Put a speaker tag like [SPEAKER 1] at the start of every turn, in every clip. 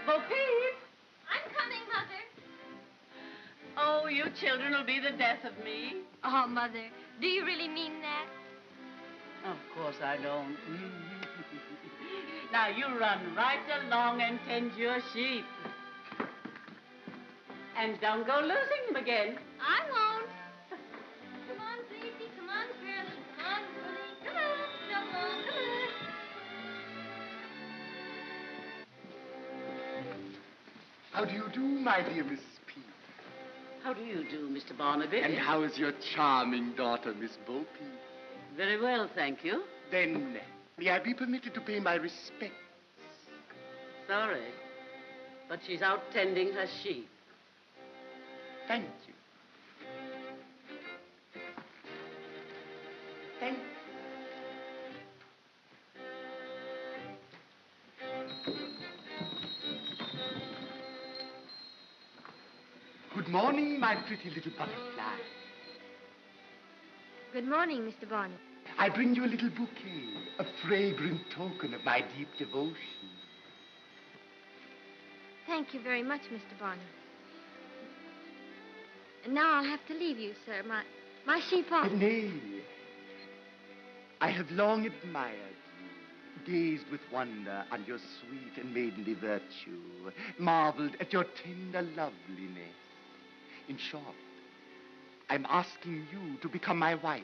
[SPEAKER 1] Bo Peep!
[SPEAKER 2] I'm coming, Mother.
[SPEAKER 1] Oh, you children will be the death of me.
[SPEAKER 2] Oh, Mother, do you really mean that?
[SPEAKER 1] Of course I don't. Now, you run right along and tend your sheep. And don't go losing them again.
[SPEAKER 2] I won't. Come on, Gracie. Come on, Curly. Come on, Willie. Come on, Snowball. Come on.
[SPEAKER 3] How do you do, my dear Miss Peep?
[SPEAKER 1] How do you do, Mr. Barnaby?
[SPEAKER 3] And how is your charming daughter, Miss Bo Peep?
[SPEAKER 1] Very well, thank you.
[SPEAKER 3] Then, may I be permitted to pay my respects?
[SPEAKER 1] Sorry, but she's out tending her sheep.
[SPEAKER 3] Thank you. Thank you. Good morning, my pretty little butterfly.
[SPEAKER 2] Good morning, Mr. Barney.
[SPEAKER 3] I bring you a little bouquet, a fragrant token of my deep devotion.
[SPEAKER 2] Thank you very much, Mr. Barney. And now I'll have to leave you, sir. My sheep are...
[SPEAKER 3] Nay. I have long admired you, gazed with wonder on your sweet and maidenly virtue, marveled at your tender loveliness. In short, I'm asking you to become my wife.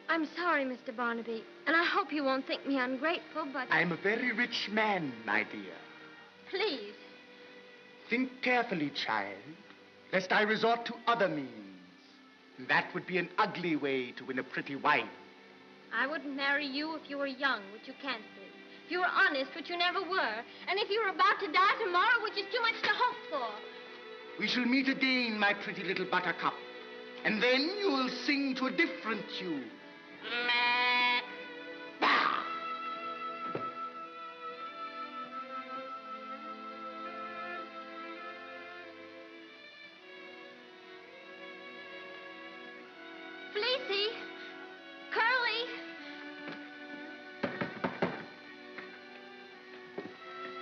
[SPEAKER 2] I'm sorry, Mr. Barnaby, and I hope you won't think me ungrateful, but...
[SPEAKER 3] I'm a very rich man, my dear.
[SPEAKER 2] Please.
[SPEAKER 3] Think carefully, child, lest I resort to other means. That would be an ugly way to win a pretty wife.
[SPEAKER 2] I wouldn't marry you if you were young, which you can't be. If you were honest, which you never were. And if you were about to die tomorrow, which is too much to hope for.
[SPEAKER 3] We shall meet again, my pretty little buttercup. And then you will sing to a different tune. Bah!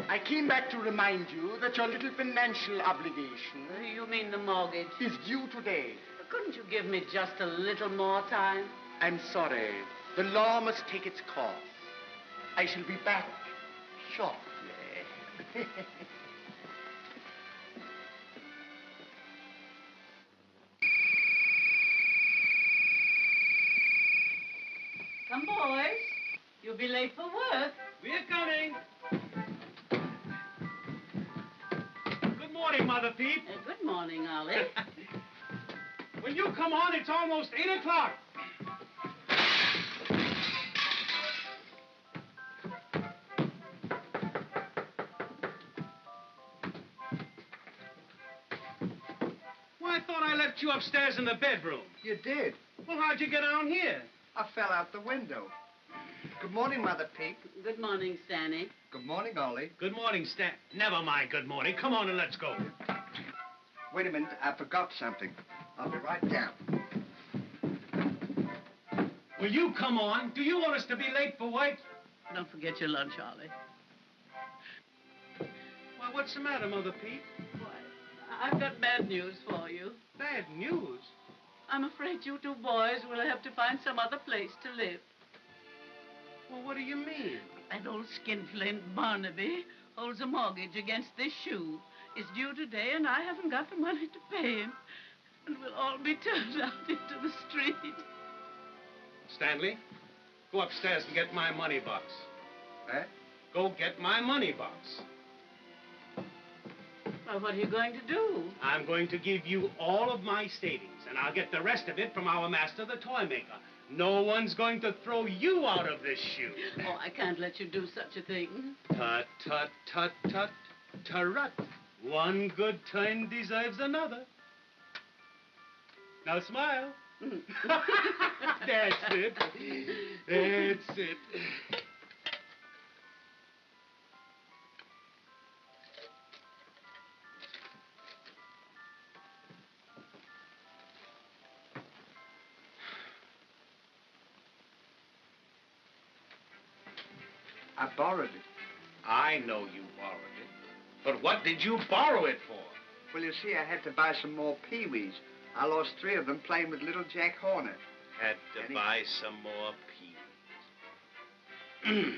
[SPEAKER 3] I came back to remind you that your little financial obligation
[SPEAKER 1] You mean the mortgage?
[SPEAKER 3] is due today.
[SPEAKER 1] Couldn't you give me just a little more time?
[SPEAKER 3] I'm sorry. The law must take its course. I shall be back shortly.
[SPEAKER 1] Come, boys. You'll be late for work.
[SPEAKER 4] We're coming. Good morning, Mother Peep.
[SPEAKER 1] Good morning, Ollie.
[SPEAKER 4] When you come on, it's almost 8 o'clock. Well, I thought I left you upstairs in the bedroom.
[SPEAKER 5] You did.
[SPEAKER 4] Well, how'd you get down here?
[SPEAKER 5] I fell out the window. Good morning, Mother Peep.
[SPEAKER 1] Good morning, Stannie.
[SPEAKER 5] Good morning, Ollie.
[SPEAKER 4] Good morning, Stan. Never mind good morning. Come on and let's go.
[SPEAKER 5] Wait a minute, I forgot something. I'll be right down.
[SPEAKER 4] Will you come on? Do you want us to be late for work?
[SPEAKER 1] Don't forget your lunch, Ollie.
[SPEAKER 4] Well, what's the matter, Mother Peep?
[SPEAKER 1] Why, I've got bad news for you.
[SPEAKER 4] Bad news.
[SPEAKER 1] I'm afraid you two boys will have to find some other place to live.
[SPEAKER 4] Well, what do you mean?
[SPEAKER 1] That old skinflint Barnaby holds a mortgage against this shoe. It's due today, and I haven't got the money to pay him. And we'll all be turned out into the street.
[SPEAKER 4] Stanley, go upstairs and get my money box.
[SPEAKER 5] Eh?
[SPEAKER 4] Go get my money box.
[SPEAKER 1] Well, what are you going to do?
[SPEAKER 4] I'm going to give you all of my savings, and I'll get the rest of it from our master, the toy maker. No one's going to throw you out of this shoe.
[SPEAKER 1] Oh, I can't let you do such a thing.
[SPEAKER 4] Tut, tut, tut, tut, turut. One good turn deserves another. Now smile. That's it. That's it.
[SPEAKER 5] I borrowed it.
[SPEAKER 4] I know you borrowed it. But what did you borrow it for?
[SPEAKER 5] Well, you see, I had to buy some more peewees. I lost 3 of them playing with little Jack Horner.
[SPEAKER 4] Had to buy some more peas.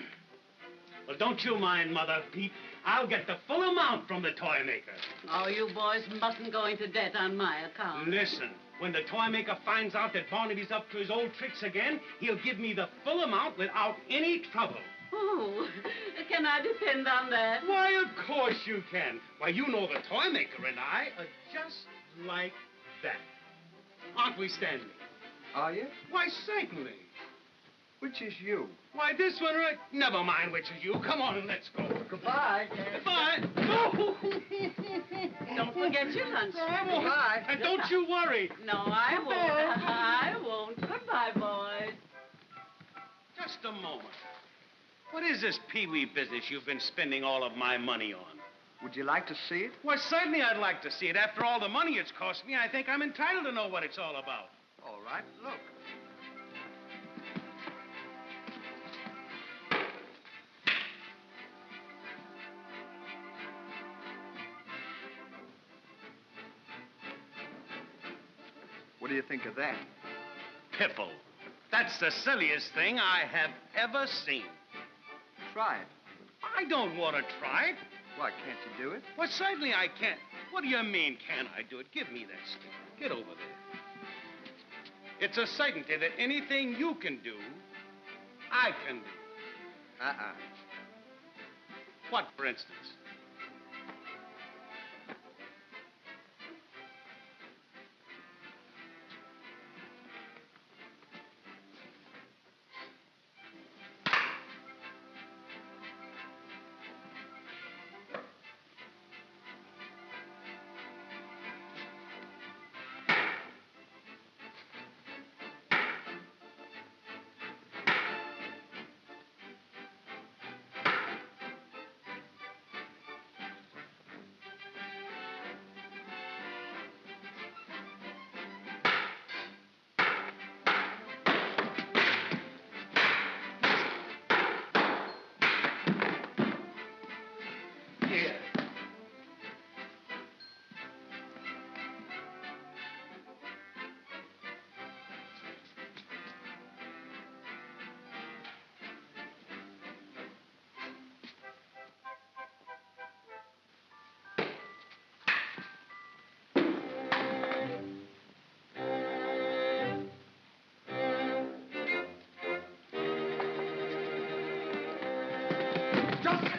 [SPEAKER 4] Well, don't you mind, Mother Peep. I'll get the full amount from the toy maker.
[SPEAKER 1] Oh, you boys mustn't go into debt on my account.
[SPEAKER 4] Listen, when the toy maker finds out that Barnaby's up to his old tricks again, he'll give me the full amount without any trouble.
[SPEAKER 1] Oh, can I depend on that?
[SPEAKER 4] Why, of course you can. Why, you know the toy maker and I are just like that. Aren't we, Stanley?
[SPEAKER 5] Are you?
[SPEAKER 4] Why, certainly.
[SPEAKER 5] Which is you?
[SPEAKER 4] Why, this one right... Never mind which is you. Come on, let's go.
[SPEAKER 5] Goodbye.
[SPEAKER 4] Goodbye. No.
[SPEAKER 1] Don't forget your lunch.
[SPEAKER 5] Goodbye.
[SPEAKER 4] And don't you worry.
[SPEAKER 1] No, I won't. I won't. Goodbye, boys.
[SPEAKER 4] Just a moment. What is this pee-wee business you've been spending all of my money on?
[SPEAKER 5] Would you like to see it?
[SPEAKER 4] Well, certainly I'd like to see it. After all the money it's cost me, I think I'm entitled to know what it's all about.
[SPEAKER 5] All right, look. What do you think of that?
[SPEAKER 4] Piffle. That's the silliest thing I have ever seen.
[SPEAKER 5] Try it.
[SPEAKER 4] I don't want to try it.
[SPEAKER 5] Why, can't you do it?
[SPEAKER 4] Well, certainly I can't. What do you mean, can't I do it? Give me that stick. Get over there. It's a certainty that anything you can do, I can do.
[SPEAKER 5] Uh-uh.
[SPEAKER 4] What, for instance?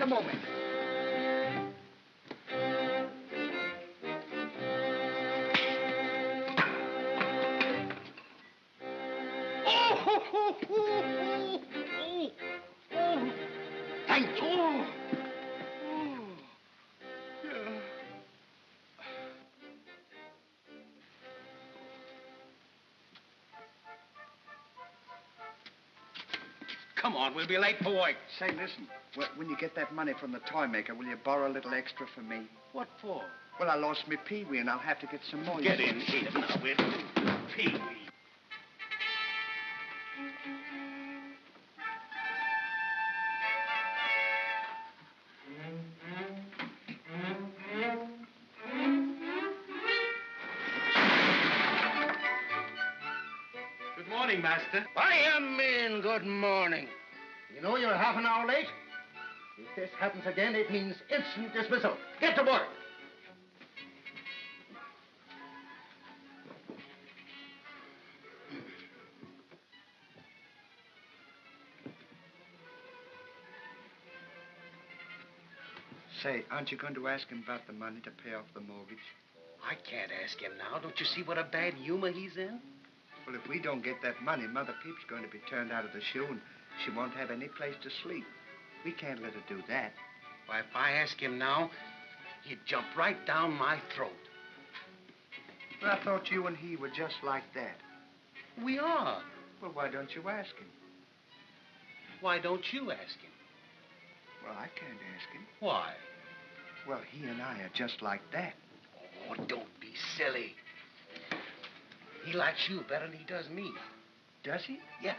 [SPEAKER 5] a moment.
[SPEAKER 3] Thank you.
[SPEAKER 4] Come on, we'll be late for work.
[SPEAKER 5] Say, listen, when you get that money from the toy maker, will you borrow a little extra for me?
[SPEAKER 4] What for?
[SPEAKER 5] Well, I lost my Pee-wee, and I'll have to get some more.
[SPEAKER 4] Get in here now, will you? Pee-wee. Good morning, Master.
[SPEAKER 6] What do you mean, good morning? You know you're half an hour late? If this happens again, it means instant dismissal. Get to work.
[SPEAKER 5] Say, aren't you going to ask him about the money to pay off the mortgage?
[SPEAKER 4] I can't ask him now. Don't you see what a bad humor he's in?
[SPEAKER 5] Well, if we don't get that money, Mother Peep's going to be turned out of the shoe, and she won't have any place to sleep. We can't let her do that.
[SPEAKER 4] Why, if I ask him now, he'd jump right down my throat.
[SPEAKER 5] But I thought you and he were just like that.
[SPEAKER 4] We are.
[SPEAKER 5] Well, why don't you ask him?
[SPEAKER 4] Why don't you ask him?
[SPEAKER 5] Well, I can't ask him.
[SPEAKER 4] Why?
[SPEAKER 5] Well, he and I are just like that.
[SPEAKER 4] Oh, don't be silly. He likes you better than he does me.
[SPEAKER 5] Does he?
[SPEAKER 4] Yeah.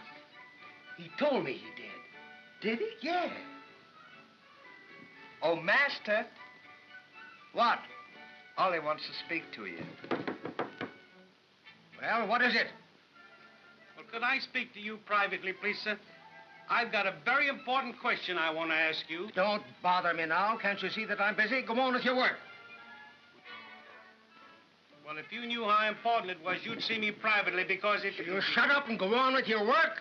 [SPEAKER 4] He told me he did.
[SPEAKER 5] Did he?
[SPEAKER 4] Yeah.
[SPEAKER 5] Oh, Master. What? Ollie wants to speak to you.
[SPEAKER 6] Well, what is it?
[SPEAKER 4] Well, could I speak to you privately, please, sir? I've got a very important question I want to ask you.
[SPEAKER 6] Don't bother me now. Can't you see that I'm busy? Go on with your work.
[SPEAKER 4] Well, if you knew how important it was, you'd see me privately because it...
[SPEAKER 6] You shut up and go on with your work.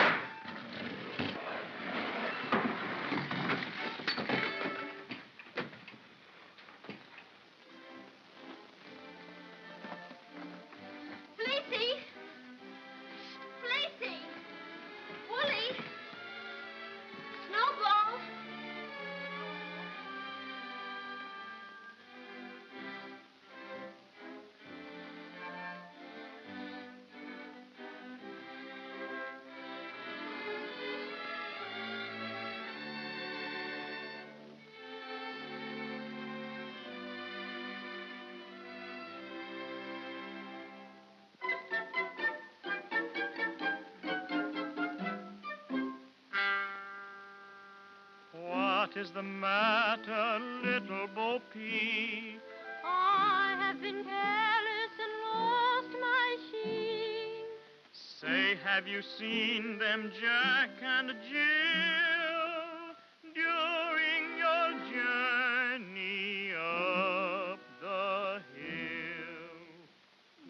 [SPEAKER 2] Fleecy! Fleecy! Wooly! Snowball!
[SPEAKER 7] What is the matter, little Bo Peep?
[SPEAKER 2] I have been careless and lost my sheep.
[SPEAKER 7] Say, have you seen them, Jack and Jill, during your journey up the hill?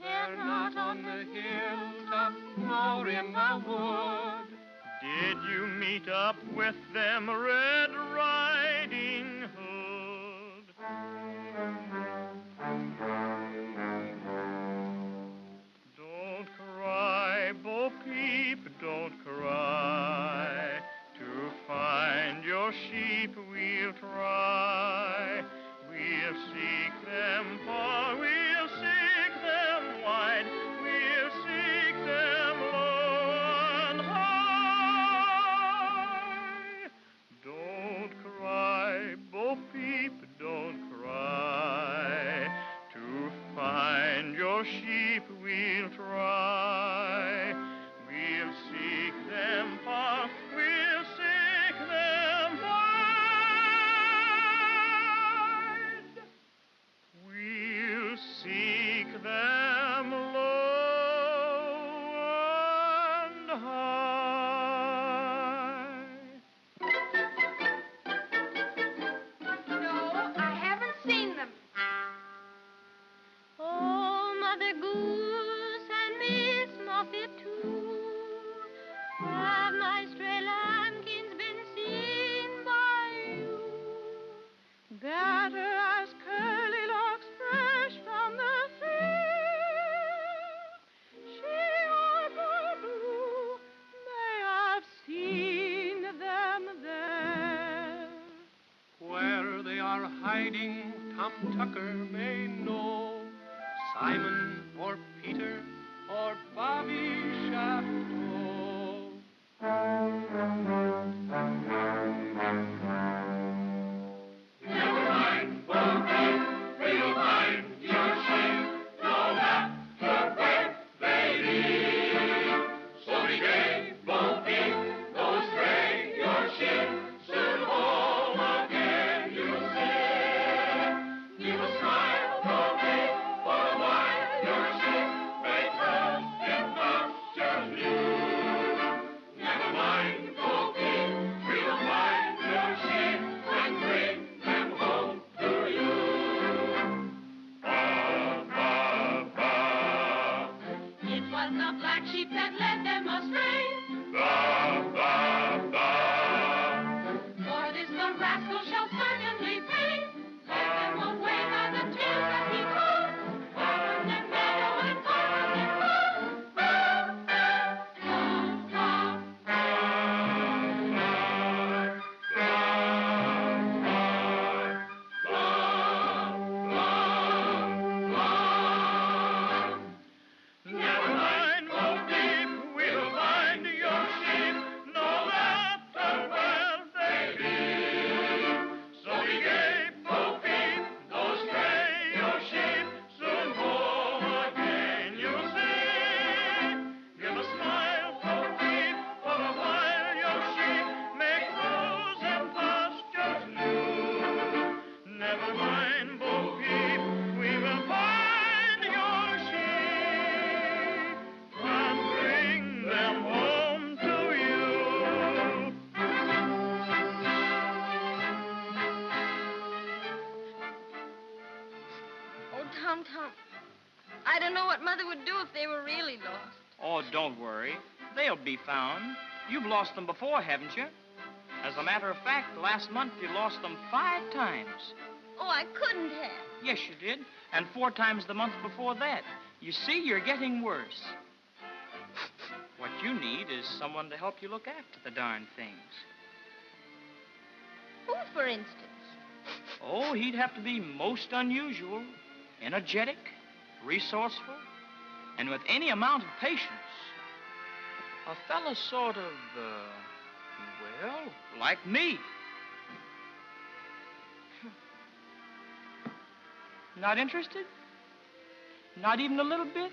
[SPEAKER 2] They're not on the hilltop nor in the wood.
[SPEAKER 7] Did you meet up with them, Red Riding Hood? Don't cry, Bo Peep, don't cry. To find your sheep we'll try. We'll seek them far, we'll seek them wide, we'll seek them low and high. Don't cry. Tom Tucker may know, Simon or Peter or Bobby Chapeau. Never mind, Bo Peep, we'll find your sheep, no matter where they lead. So be gay, Bo Peep, go stray your sheep, soon home again you'll see. You will smile, Bo Peep, for a while your sheep may trust in pastures new. Never mind, Bo Peep, we'll find your sheep and bring them home to you. Ba, ba, ba. It was the black sheep that led them astray. Ba, ba, ba. For this the rascal shall certainly pay. Led them away by the tail that he caught. Over the meadow and over the road. Ba, ba, ba, Never mind, Bo Peep, we'll find your sheep, no matter where they be. So be gay, Bo Peep, go stray your sheep, soon home again you'll see. Give a smile, Bo Peep, for a while your sheep may cruise in pastures new. Never mind, Bo Peep, we will find your sheep and bring them home to you.
[SPEAKER 2] Oh, Tom, I don't know what Mother would do if they were really lost.
[SPEAKER 8] Oh, don't worry. They'll be found. You've lost them before, haven't you? As a matter of fact, last month you lost them 5 times.
[SPEAKER 2] Oh, I couldn't have.
[SPEAKER 8] Yes, you did. And 4 times the month before that. You see, you're getting worse. What you need is someone to help you look after the darn things.
[SPEAKER 2] Who, for instance?
[SPEAKER 8] Oh, he'd have to be most unusual, energetic, resourceful, and with any amount of patience. A fella sort of, well, like me. Not interested? Not even a little bit?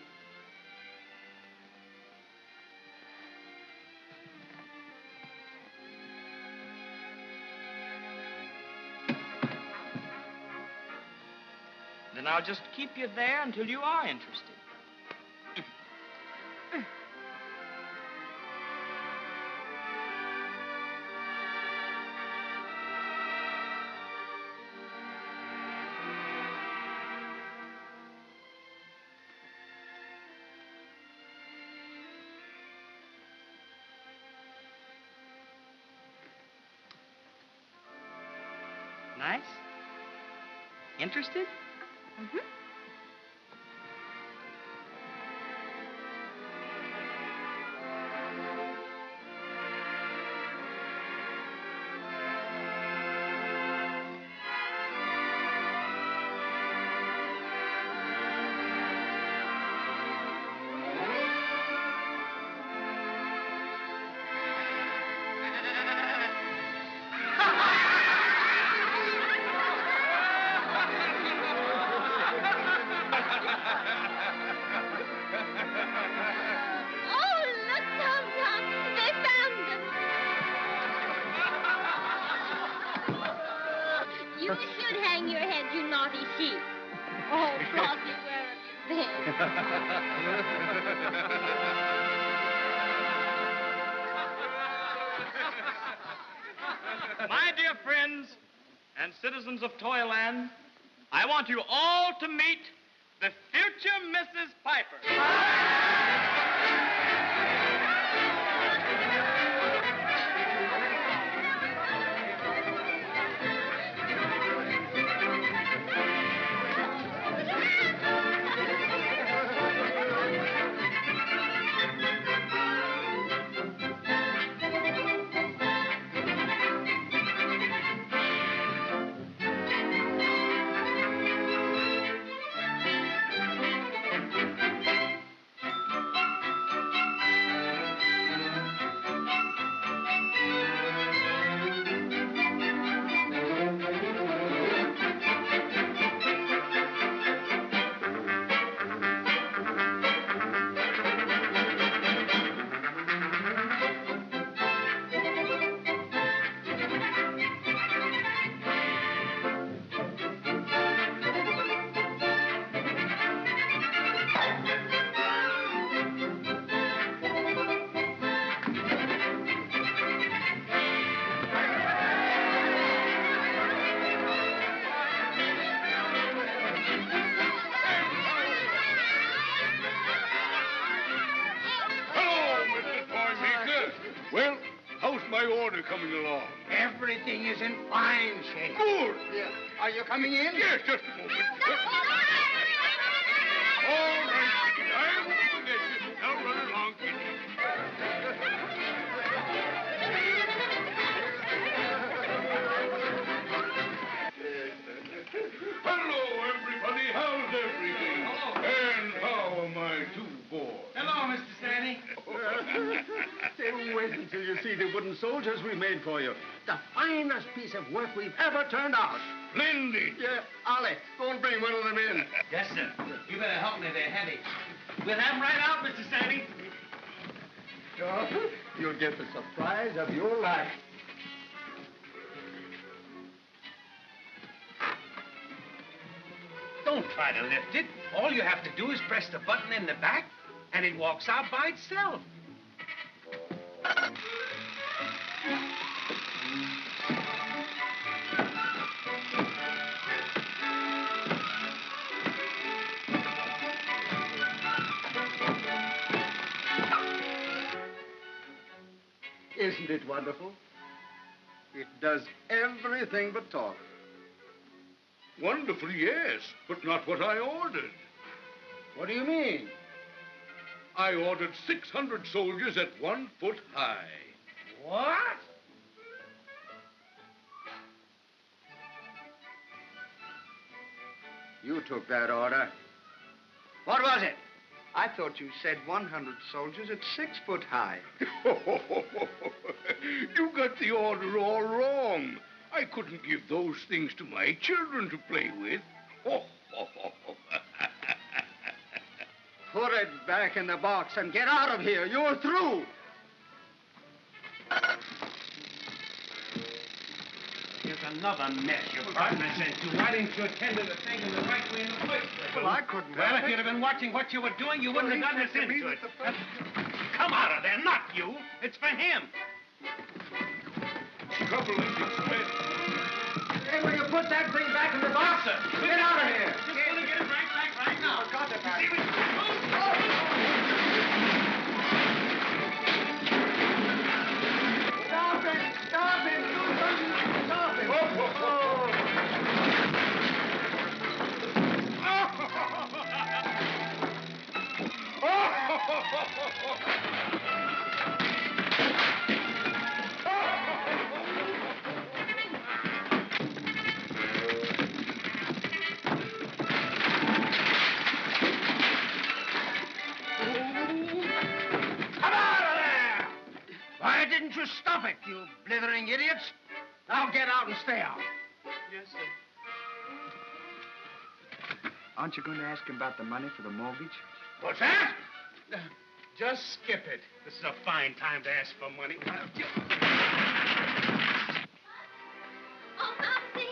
[SPEAKER 8] Then I'll just keep you there until you are interested. Nice? Interested?
[SPEAKER 2] Mm-hmm. Oh, look, Tom, they found them. You should hang your head, you naughty sheep. Oh, Flossie, where have you been?
[SPEAKER 8] My dear friends and citizens of Toyland, I want you all to meet the future Mrs. Piper.
[SPEAKER 9] order coming along?
[SPEAKER 6] Everything is in fine shape.
[SPEAKER 9] Good.
[SPEAKER 6] Yeah. Are you coming in?
[SPEAKER 9] Yes, just a moment. All right, kid. I won't forget you. Now run along, kid. Hello, everybody. How's everything?
[SPEAKER 7] Hello.
[SPEAKER 9] And how are my two boys?
[SPEAKER 7] Hello, Mr. Stannie.
[SPEAKER 6] Wait until you see the wooden soldiers we made for you. The finest piece of work we've ever turned out.
[SPEAKER 9] Splendid.
[SPEAKER 6] Yeah, Ollie, go and bring one of them in.
[SPEAKER 7] Yes, sir. You better help me. They're heavy. We'll have them right out, Mr. Stannie.
[SPEAKER 6] Sure, you'll get the surprise of your life.
[SPEAKER 4] Don't try to lift it. All you have to do is press the button in the back, and it walks out by itself.
[SPEAKER 6] Isn't it wonderful? It does everything but talk.
[SPEAKER 9] Wonderful, yes, but not what I ordered.
[SPEAKER 6] What do you mean?
[SPEAKER 9] I ordered 600 soldiers at 1 foot high.
[SPEAKER 4] What?
[SPEAKER 6] You took that order. What was it?
[SPEAKER 5] I thought you said 100 soldiers at 6 foot high.
[SPEAKER 9] You got the order all wrong. I couldn't give those things to my children to play with.
[SPEAKER 6] Put it back in the box and get out of here. You're through.
[SPEAKER 4] Here's another mess your partner sent you. Why didn't you attend to the thing in the right way in the first place?
[SPEAKER 5] Well, I couldn't
[SPEAKER 4] Well,
[SPEAKER 5] help
[SPEAKER 4] if
[SPEAKER 5] it.
[SPEAKER 4] you'd have been watching what you were doing, you wouldn't have gotten us into it. Come out of there, not you. It's for him.
[SPEAKER 9] Trouble is expense.
[SPEAKER 6] Hey, will you put that thing back in the box? Get out of here.
[SPEAKER 7] Just want to get it right back right now.
[SPEAKER 6] Got it back.
[SPEAKER 7] See what
[SPEAKER 6] Stop it! Stop it! Do something! Stop it!
[SPEAKER 4] Come out of there! Why didn't you stop it, you blithering idiots? Now get out and stay out.
[SPEAKER 7] Yes, sir.
[SPEAKER 5] Aren't you going to ask him about the money for the mortgage?
[SPEAKER 4] What's that? Just skip it. This is a fine time to ask for money.
[SPEAKER 2] Oh, Momsy,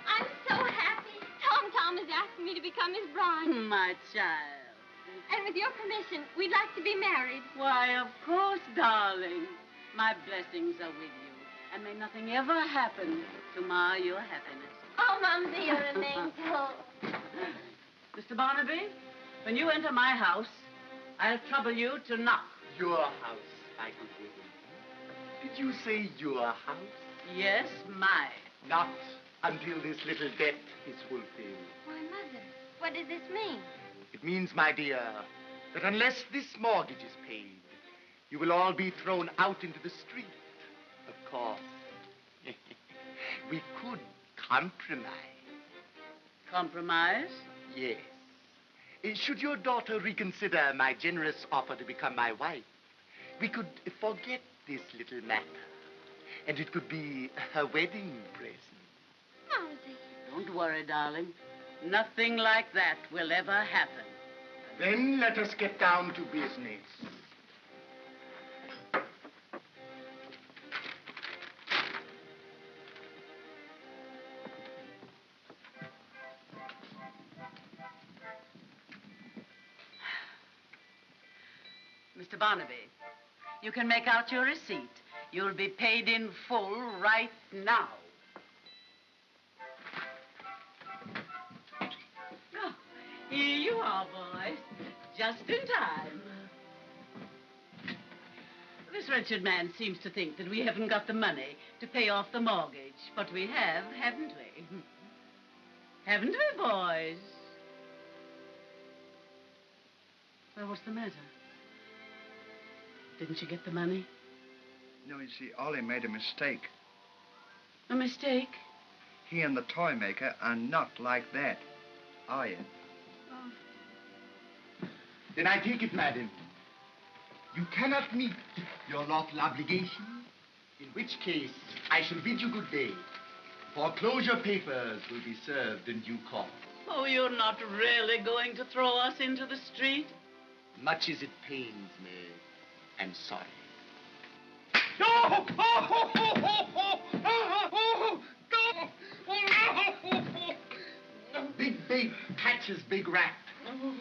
[SPEAKER 2] I'm so happy. Tom has asked me to become his bride.
[SPEAKER 1] My child.
[SPEAKER 2] And with your permission, we'd like to be married.
[SPEAKER 1] Why, of course, darling. My blessings are with you. And may nothing ever happen to mar your happiness.
[SPEAKER 2] Oh, Momsy, you're an angel.
[SPEAKER 1] Mr. Barnaby, when you enter my house, I'll trouble you to knock.
[SPEAKER 3] Your house, my good woman. Did you say your house?
[SPEAKER 1] Yes, mine.
[SPEAKER 3] Not until this little debt is fulfilled.
[SPEAKER 2] Why, Mother, what does this mean?
[SPEAKER 3] It means, my dear, that unless this mortgage is paid, you will all be thrown out into the street. Of course. We could compromise.
[SPEAKER 1] Compromise?
[SPEAKER 3] Yes. Should your daughter reconsider my generous offer to become my wife, we could forget this little matter. And it could be her wedding present.
[SPEAKER 2] Momsy.
[SPEAKER 1] Don't worry, darling. Nothing like that will ever happen.
[SPEAKER 3] Then let us get down to business.
[SPEAKER 1] Mr. Barnaby, you can make out your receipt. You'll be paid in full right now. Oh, here you are, boys. Just in time. This wretched man seems to think that we haven't got the money to pay off the mortgage. But we have, haven't we? Haven't we, boys? Well, what's the matter? Didn't you get the money?
[SPEAKER 5] No, you see, Ollie made a mistake.
[SPEAKER 1] A mistake?
[SPEAKER 5] He and the toy maker are not like that, are you?
[SPEAKER 1] Oh.
[SPEAKER 3] Then I take it, madam, you cannot meet your lawful obligation, in which case I shall bid you good day. Foreclosure papers will be served in due course.
[SPEAKER 1] Oh, you're not really going to throw us into the street?
[SPEAKER 3] Much as it pains me, I'm sorry.
[SPEAKER 9] Oh, oh, oh, oh, oh, oh, oh, oh, oh,
[SPEAKER 3] Big bait catches big rat.
[SPEAKER 2] Oh,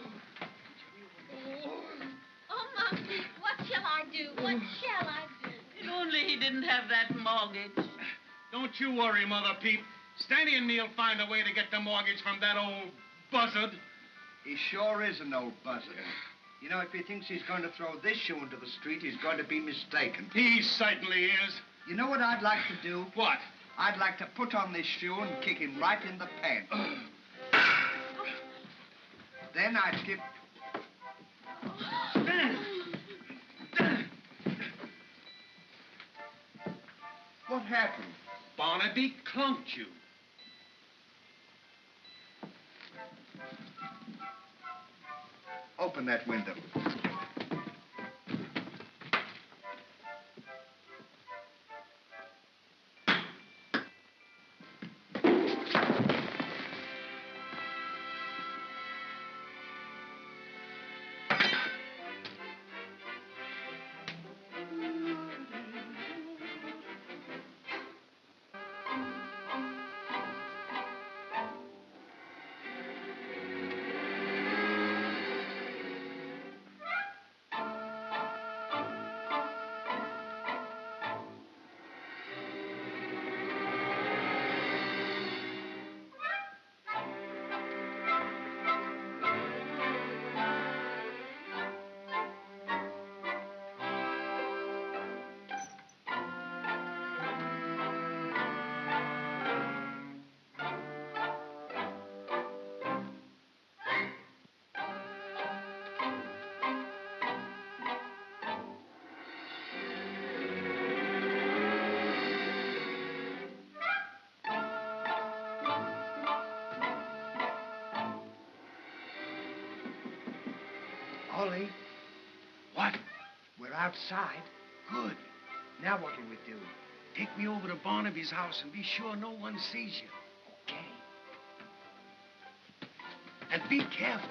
[SPEAKER 2] Mom, what shall I do? What shall I do?
[SPEAKER 1] If only he didn't have that mortgage.
[SPEAKER 4] Don't you worry, Mother Peep. Stannie and me'll find a way to get the mortgage from that old buzzard.
[SPEAKER 5] He sure is an old buzzard. You know, if he thinks he's going to throw this shoe into the street, he's going to be mistaken.
[SPEAKER 4] He certainly is.
[SPEAKER 5] You know what I'd like to do?
[SPEAKER 4] What?
[SPEAKER 5] I'd like to put on this shoe and kick him right in the pants. Then I'd give... What happened?
[SPEAKER 4] Barnaby clunked you.
[SPEAKER 5] Open that window. Ollie.
[SPEAKER 4] What?
[SPEAKER 5] We're outside.
[SPEAKER 4] Good. Now what'll we do? Take me over to Barnaby's house and be sure no one sees you.
[SPEAKER 5] Okay.
[SPEAKER 4] And be careful.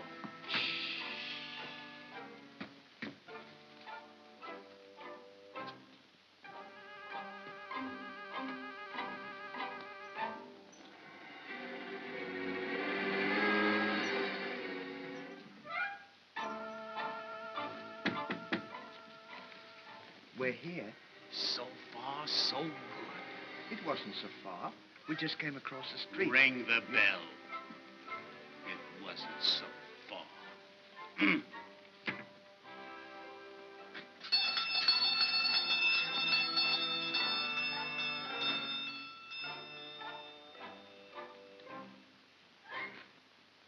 [SPEAKER 5] We're here.
[SPEAKER 4] So far, so good.
[SPEAKER 5] It wasn't so far. We just came across the street.
[SPEAKER 4] Ring the bell. It wasn't so far.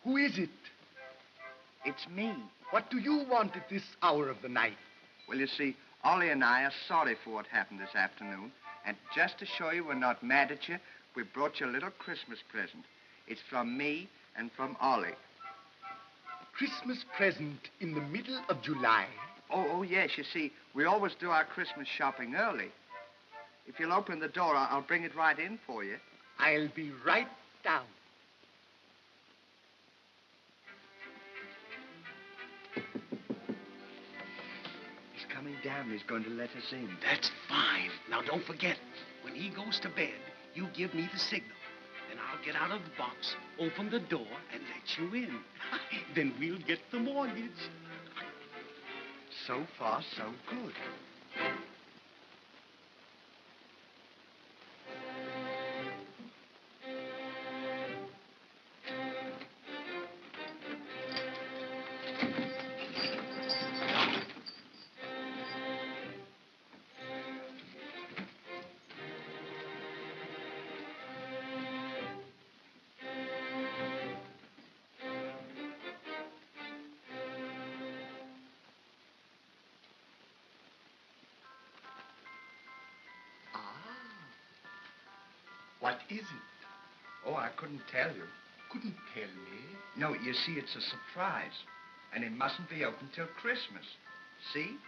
[SPEAKER 3] Who is it?
[SPEAKER 5] It's me.
[SPEAKER 3] What do you want at this hour of the night?
[SPEAKER 5] Well, you see, Ollie and I are sorry for what happened this afternoon. And just to show you we're not mad at you, we brought you a little Christmas present. It's from me and from Ollie.
[SPEAKER 3] Christmas present in the middle of July.
[SPEAKER 5] Oh, yes, you see, we always do our Christmas shopping early. If you'll open the door, I'll bring it right in for you.
[SPEAKER 3] I'll be right down.
[SPEAKER 5] He's coming down. He's going to let us in.
[SPEAKER 4] That's fine. Now, don't forget, when he goes to bed, you give me the signal. Then I'll get out of the box, open the door, and let you in. Then we'll get the mortgage.
[SPEAKER 5] So far, so good.
[SPEAKER 3] What is it?
[SPEAKER 5] Oh, I couldn't tell you.
[SPEAKER 3] Couldn't tell me.
[SPEAKER 5] No, you see, it's a surprise. And it mustn't be open till Christmas. See?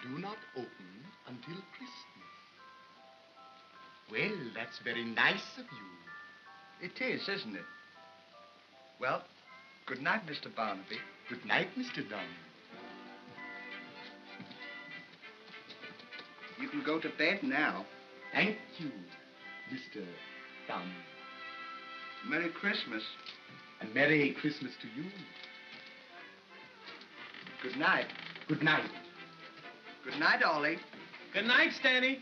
[SPEAKER 3] Do not open until Christmas. Well, that's very nice of you.
[SPEAKER 5] It is, isn't it? Well, good night, Mr. Barnaby.
[SPEAKER 3] Good night, Mr. Dunn.
[SPEAKER 5] You can go to bed now.
[SPEAKER 3] Thank you, Mr. Dunn.
[SPEAKER 5] Merry Christmas.
[SPEAKER 3] And Merry Christmas to you.
[SPEAKER 5] Good night.
[SPEAKER 3] Good night.
[SPEAKER 5] Good night, Ollie.
[SPEAKER 4] Good night, Stannie.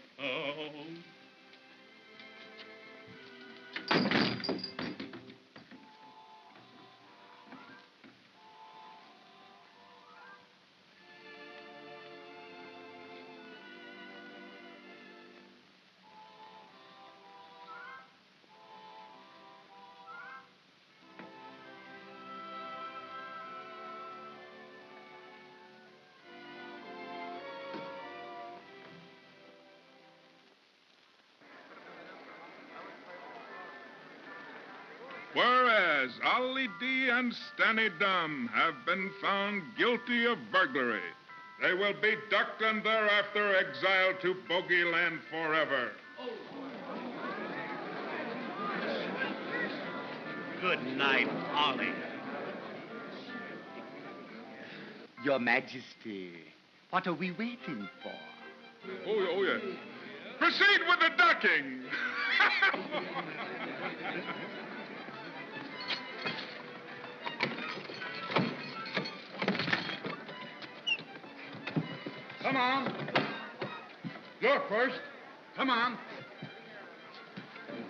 [SPEAKER 10] Whereas Ollie D. and Stannie Dum have been found guilty of burglary, they will be ducked and thereafter exiled to Bogeyland forever.
[SPEAKER 4] Good night, Ollie.
[SPEAKER 3] Your Majesty, what are we waiting for?
[SPEAKER 10] Oh, yeah. Proceed with the ducking. Come on. You're first. Come on.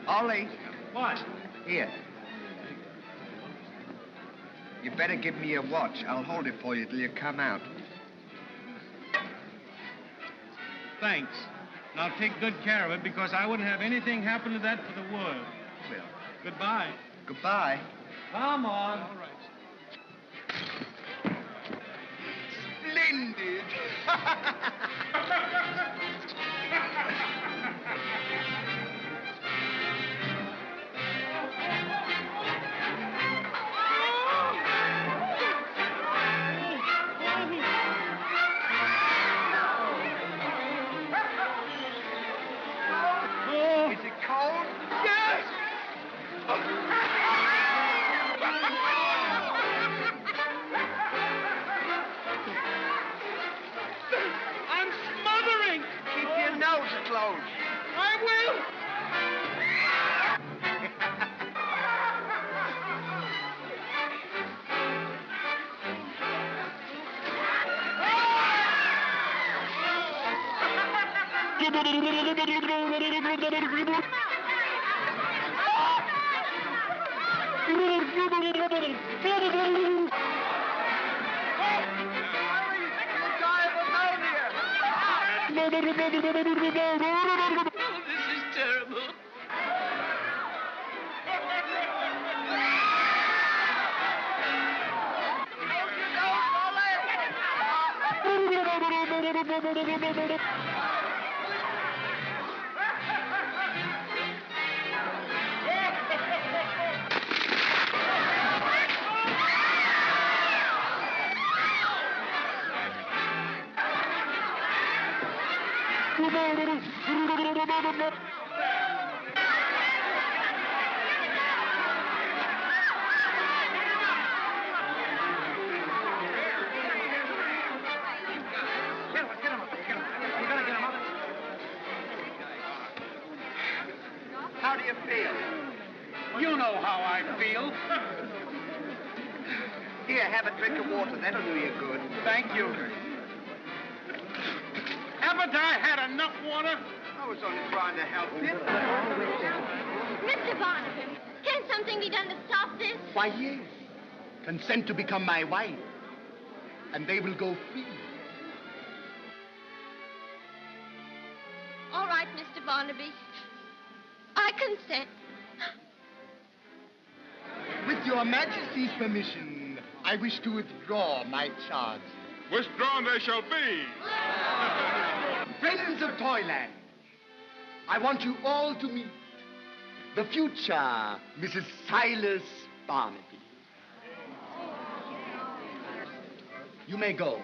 [SPEAKER 5] Ollie.
[SPEAKER 4] What?
[SPEAKER 5] Here. You better give me your watch. I'll hold it for you till you come out.
[SPEAKER 4] Thanks. And I'll take good care of it because I wouldn't have anything happen to that for the world.
[SPEAKER 5] Well,
[SPEAKER 4] Goodbye.
[SPEAKER 5] goodbye.
[SPEAKER 4] Come on. All right.
[SPEAKER 3] Splendid.
[SPEAKER 5] Is it cold?
[SPEAKER 3] Yes!
[SPEAKER 4] I'm smothering.
[SPEAKER 5] Keep your nose closed.
[SPEAKER 4] I will.
[SPEAKER 1] This is terrible.
[SPEAKER 5] How do you feel?
[SPEAKER 4] You know how I feel.
[SPEAKER 5] Here, have a drink of water. That'll do you good.
[SPEAKER 4] Thank you. Haven't I had enough water?
[SPEAKER 5] I was only trying to help you.
[SPEAKER 2] Mr. Barnaby, can something be done to stop this?
[SPEAKER 3] Why, yes. Consent to become my wife, and they will go free.
[SPEAKER 2] All right, Mr. Barnaby. I consent.
[SPEAKER 3] With your Majesty's permission, I wish to withdraw my charge.
[SPEAKER 10] Withdrawn they shall be.
[SPEAKER 3] Friends of Toyland, I want you all to meet the future Mrs. Silas Barnaby. You may go.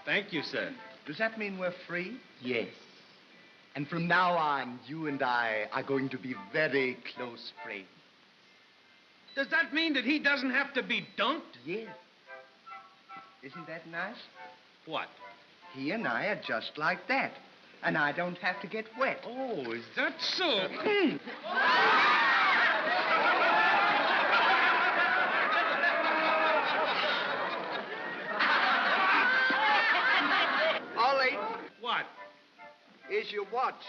[SPEAKER 4] Thank you, sir.
[SPEAKER 5] Does that mean we're free?
[SPEAKER 3] Yes. And from now on, you and I are going to be very close friends.
[SPEAKER 4] Does that mean that he doesn't have to be dunked?
[SPEAKER 3] Yes.
[SPEAKER 5] Isn't that nice?
[SPEAKER 4] What?
[SPEAKER 5] He and I are just like that. And I don't have to get wet.
[SPEAKER 4] Oh, is that so?
[SPEAKER 5] Ollie,
[SPEAKER 4] What?
[SPEAKER 5] here's your watch.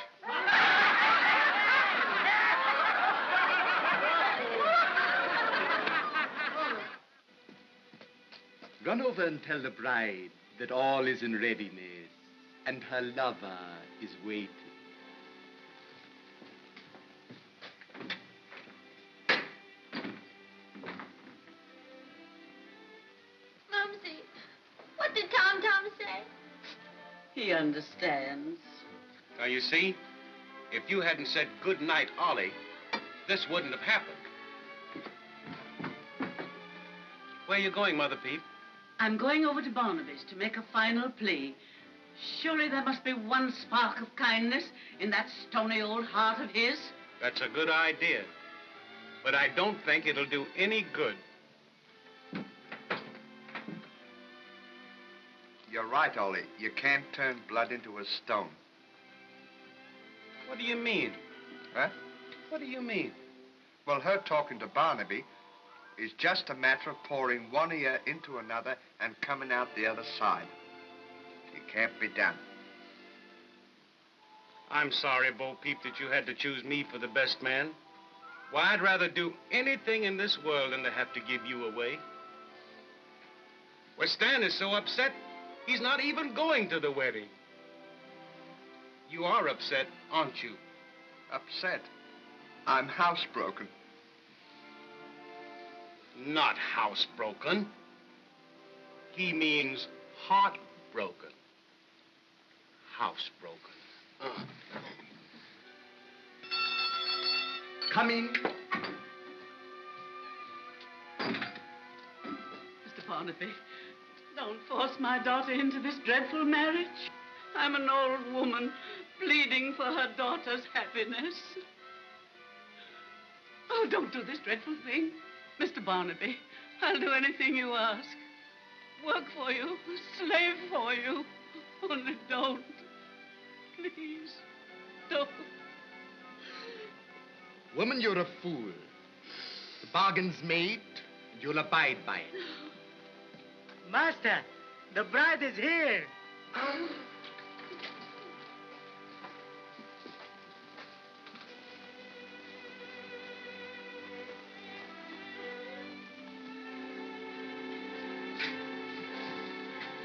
[SPEAKER 3] Run over and tell the bride that all is in readiness and her lover is waiting.
[SPEAKER 2] Mumsy, what did Tom say?
[SPEAKER 1] He understands.
[SPEAKER 4] Now, you see, if you hadn't said good night, Ollie, this wouldn't have happened. Where are you going, Mother Peep?
[SPEAKER 1] I'm going over to Barnaby's to make a final plea. Surely there must be one spark of kindness in that stony old heart of his.
[SPEAKER 4] That's a good idea. But I don't think it'll do any good.
[SPEAKER 5] You're right, Ollie. You can't turn blood into a stone.
[SPEAKER 4] What do you mean?
[SPEAKER 5] Huh?
[SPEAKER 4] What do you mean?
[SPEAKER 5] Well, her talking to Barnaby is just a matter of pouring one ear into another and coming out the other side. It can't be done.
[SPEAKER 4] I'm sorry, Bo Peep, that you had to choose me for the best man. Why, I'd rather do anything in this world than to have to give you away. Well, Stan is so upset, he's not even going to the wedding. You are upset, aren't you?
[SPEAKER 5] Upset? I'm housebroken.
[SPEAKER 4] Not housebroken. He means heartbroken. Housebroken.
[SPEAKER 3] Come in.
[SPEAKER 1] Mr. Barnaby, don't force my daughter into this dreadful marriage. I'm an old woman pleading for her daughter's happiness. Oh, don't do this dreadful thing. Mr. Barnaby, I'll do anything you ask. Work for you, slave for you. Only don't. Please, don't.
[SPEAKER 3] Woman, you're a fool. The bargain's made, and you'll abide by it.
[SPEAKER 6] Master, the bride is here.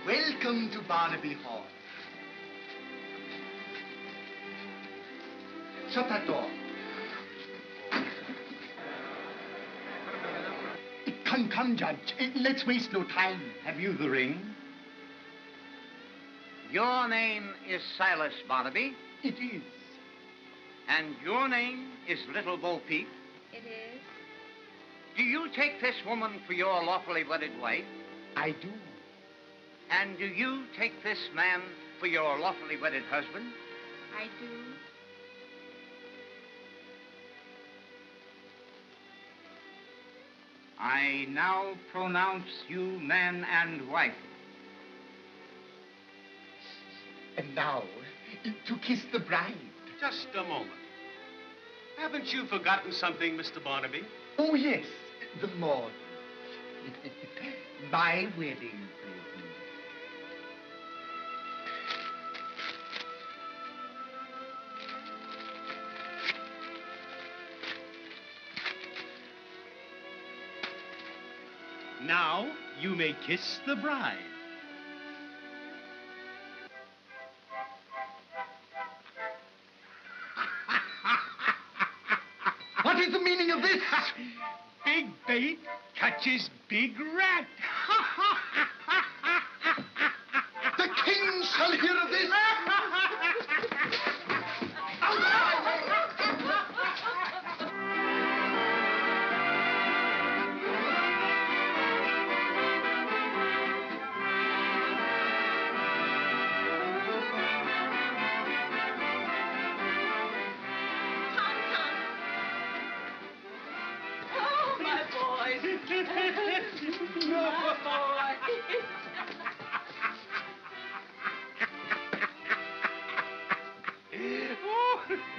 [SPEAKER 3] Welcome to Barnaby Hall. Shut that door. Come, Judge. Let's waste no time. Have you the ring?
[SPEAKER 6] Your name is Silas Barnaby,
[SPEAKER 3] It is.
[SPEAKER 6] and your name is Little Bo Peep.
[SPEAKER 2] It is.
[SPEAKER 6] Do you take this woman for your lawfully wedded wife?
[SPEAKER 3] I do.
[SPEAKER 6] And do you take this man for your lawfully wedded husband?
[SPEAKER 2] I do.
[SPEAKER 6] I now pronounce you man and wife.
[SPEAKER 3] And now, to kiss the bride.
[SPEAKER 4] Just a moment. Haven't you forgotten something, Mr. Barnaby?
[SPEAKER 3] Oh, yes, the mortgage. My wedding present.
[SPEAKER 11] Now you may kiss the bride.
[SPEAKER 3] What is the meaning of this?
[SPEAKER 11] Big bait catches big rat.
[SPEAKER 3] The king shall hear of this.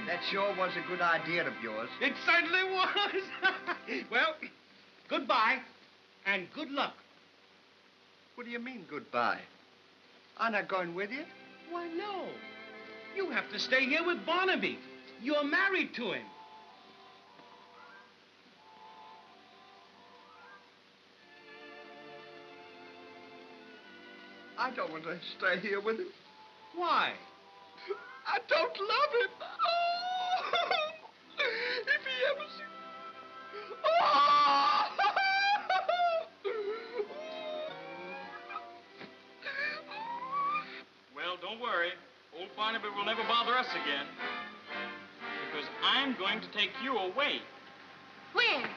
[SPEAKER 5] That sure was a good idea of yours.
[SPEAKER 4] It certainly was. Well, goodbye and good luck.
[SPEAKER 5] What do you mean, goodbye? I'm not going with you.
[SPEAKER 4] Why, no. You have to stay here with Barnaby. You're married to him.
[SPEAKER 5] I don't want to stay here with him.
[SPEAKER 4] Why?
[SPEAKER 5] I don't love him. Oh, if he ever sees... Oh!
[SPEAKER 8] Well, don't worry. Old Barnaby will never bother us again. Because I'm going to take you away.
[SPEAKER 2] Where?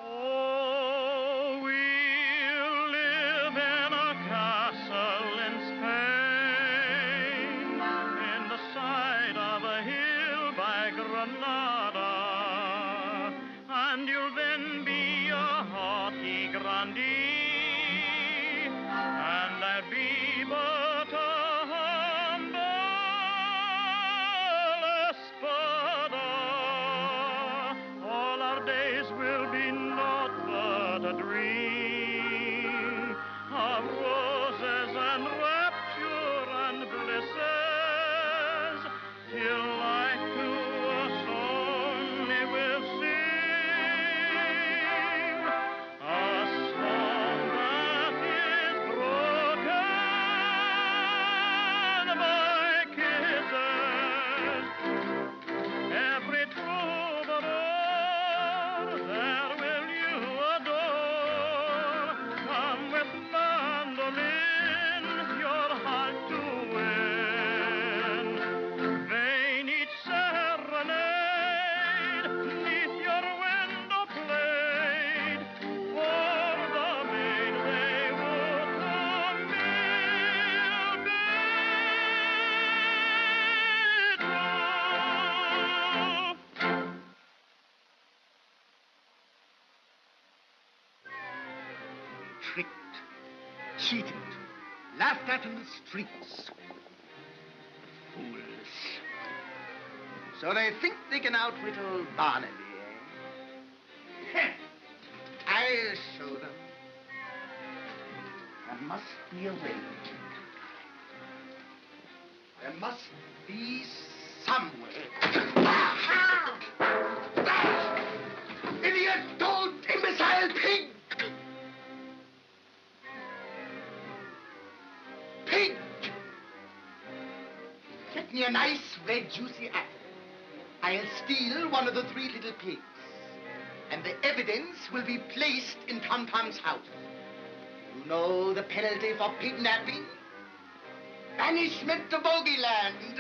[SPEAKER 7] Oh, we'll live in a castle in Spain, in the side of a hill by Granada, and you'll then be a haughty grandee, and I'll be but a humble espada. All our days will be naught but a dream of roses and rapture and blisses, till like to a song they will sing, a song that is broken by kisses. Every troubadour there will you adore, come with mandolin your heart to win. Vain each serenade neath your window played, for the maid they would come
[SPEAKER 3] Tricked, cheated, laughed at in the streets. Fools. So they think they can outwit old Barnaby, eh? Heh. I'll show them. There must be a way. There must be some way. Idiot, dolt, imbecile pig! Pig! Get me a nice, red, juicy apple. I'll steal one of the 3 little pigs. And the evidence will be placed in Tom Tom's house. You know the penalty for pignapping? Banishment to Bogeyland.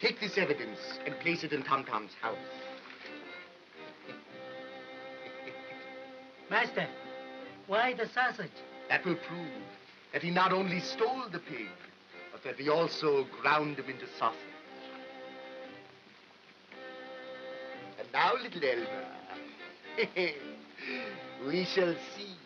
[SPEAKER 3] Take this evidence and place it in Tom Tom's house.
[SPEAKER 12] Master, why the sausage?
[SPEAKER 3] That will prove that he not only stole the pig, but that he also ground him into sausage. And now, little Elmer, we shall see.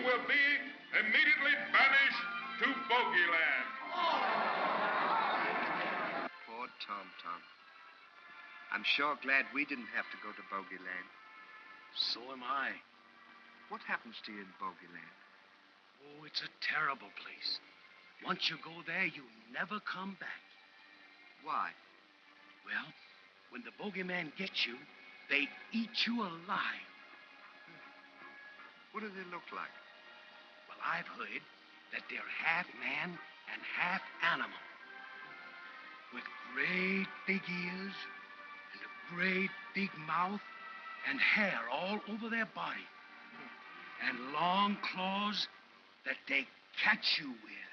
[SPEAKER 10] will be immediately banished to Bogeyland.
[SPEAKER 5] Poor Tom. I'm sure glad we didn't have to go to Bogeyland.
[SPEAKER 4] So am I.
[SPEAKER 5] What happens to you in Bogeyland?
[SPEAKER 4] Oh, it's a terrible place. Once you go there, you never come back.
[SPEAKER 5] Why?
[SPEAKER 4] Well, when the Bogeyman gets you, they eat you alive.
[SPEAKER 5] What do they look like?
[SPEAKER 4] Well, I've heard that they're half man and half animal. With great big ears and a great big mouth and hair all over their body. And long claws that they catch you with.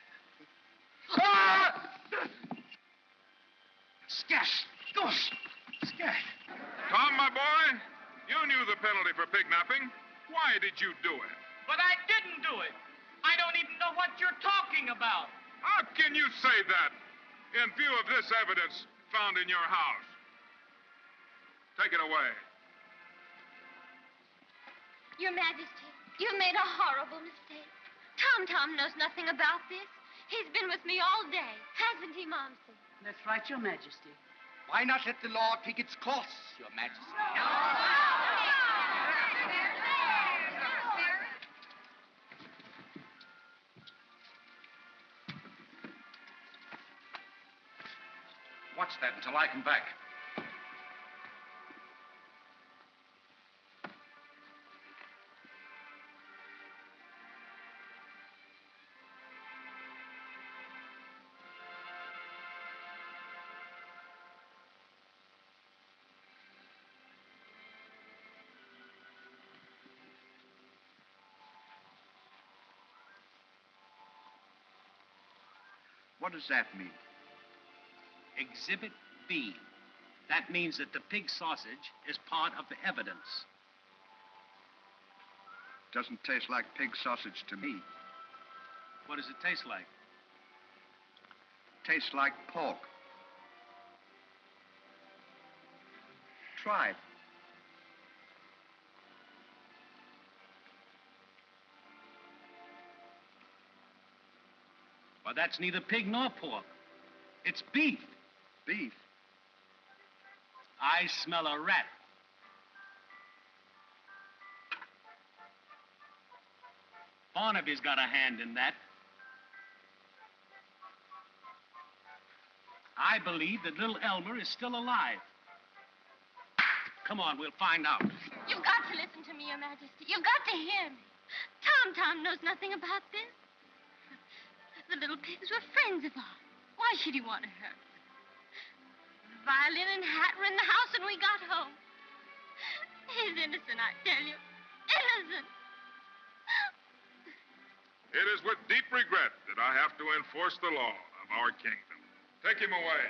[SPEAKER 4] Scat! Gosh! Scat!
[SPEAKER 10] Tom, my boy, you knew the penalty for pignapping. Why did you do it?
[SPEAKER 8] But I didn't do it. I don't even know what you're talking about.
[SPEAKER 10] How can you say that in view of this evidence found in your house? Take it away.
[SPEAKER 2] Your Majesty, you made a horrible mistake. Tom knows nothing about this. He's been with me all day, hasn't he, Momsey?
[SPEAKER 1] That's right, Your Majesty.
[SPEAKER 3] Why not let the law take its course, Your Majesty?
[SPEAKER 4] Watch that until I come back.
[SPEAKER 5] What does that mean?
[SPEAKER 4] Exhibit B. That means that the pig sausage is part of the evidence.
[SPEAKER 5] Doesn't taste like pig sausage to me.
[SPEAKER 4] What does it taste like?
[SPEAKER 5] Tastes like pork. Try it.
[SPEAKER 4] Well, that's neither pig nor pork. It's beef.
[SPEAKER 5] Beef?
[SPEAKER 4] I smell a rat. Barnaby's got a hand in that. I believe that little Elmer is still alive. Come on, we'll find out.
[SPEAKER 2] You've got to listen to me, Your Majesty. You've got to hear me. Tom knows nothing about this. The little pigs were friends of ours. Why should he want to hurt them? The violin and hat were in the house when we got home. He's innocent, I tell you. Innocent.
[SPEAKER 10] It is with deep regret that I have to enforce the law of our kingdom. Take him away.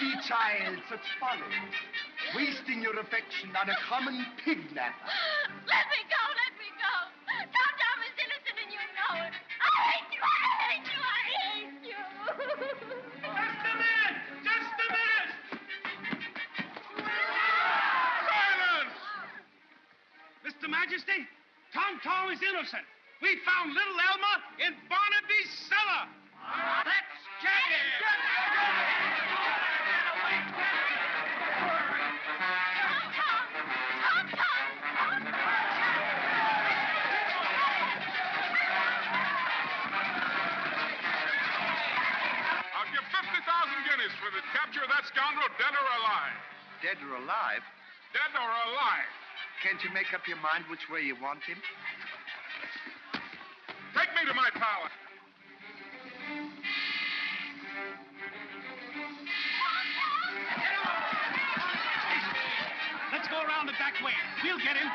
[SPEAKER 3] See, child, such folly. Wasting your affection on a common pignapper.
[SPEAKER 2] Let me go. Tom is innocent and you know it. I hate you.
[SPEAKER 7] Just a minute!
[SPEAKER 4] Silence! Mr. Majesty, Tom is innocent. We found little Elmer in Barnaby's cellar. Let's get him!
[SPEAKER 10] I'll give 50,000 guineas capture that scoundrel dead or alive.
[SPEAKER 5] Dead or alive?
[SPEAKER 10] Dead or alive.
[SPEAKER 5] Can't you make up your mind which way you want him?
[SPEAKER 10] Take me to my palace.
[SPEAKER 11] Let's go around the back way. We'll get him.